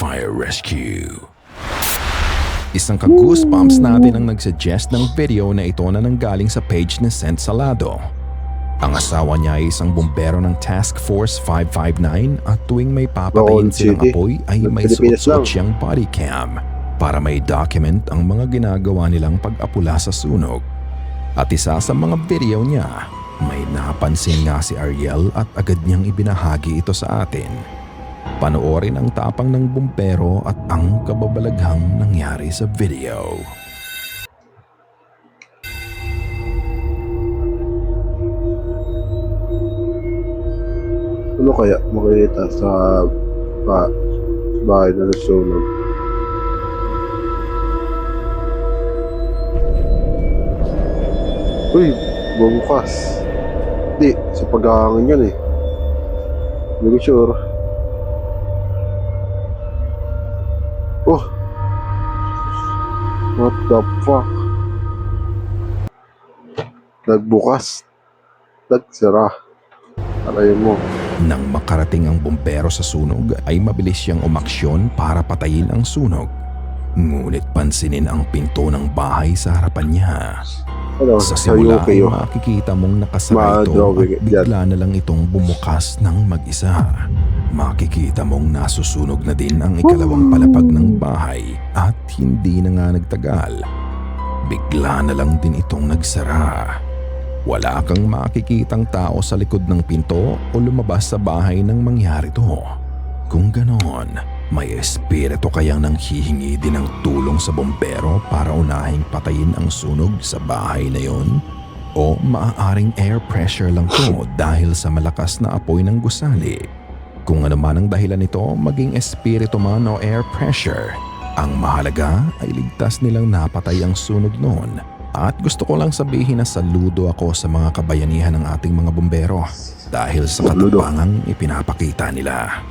Fire Rescue. Isang ka-goosebumps natin ang nagsuggest ng video na ito na nanggaling sa page ni Sent Salado. Ang asawa niya ay isang bumbero ng Task Force 559 at tuwing may papatayin silang apoy ay may suot siyang body cam para may document ang mga ginagawa nilang pag-apula sa sunog. At isa sa mga video niya, may napansin nga si Ariel at agad niyang ibinahagi ito sa atin. Panoorin ang tapang ng bumbero at ang kababalaghang nangyari sa video. Ano kaya makikita sa bahay na nasunog? Uy, bumukas. Di, sa paghahangin yan eh. Hindi ko sure. Oh! What the fuck? Nagbukas. Nagsara. Aray mo. Nang makarating ang bumbero sa sunog ay mabilis siyang umaksyon para patayin ang sunog. Ngunit pansinin ang pinto ng bahay sa harapan niya. Ano, Sa simula ay kayo. makikita mong nakasara ito at bigla na lang itong bumukas ng mag-isa. Makikita mong nasusunog na din ang ikalawang palapag ng bahay at hindi na nga nagtagal. Bigla na lang din itong nagsara. Wala kang makikitang tao sa likod ng pinto o lumabas sa bahay nang mangyari to. Kung ganon, may espiritu kayang nanghihingi din ng tulong sa bombero para unahing patayin ang sunog sa bahay na yon? O maaaring air pressure lang to dahil sa malakas na apoy ng gusali? Kung ano man ang dahilan nito, maging espiritu man o air pressure, ang mahalaga ay ligtas nilang napatay ang sunog noon. At gusto ko lang sabihin na saludo ako sa mga kabayanihan ng ating mga bombero dahil sa katapangang ipinapakita nila.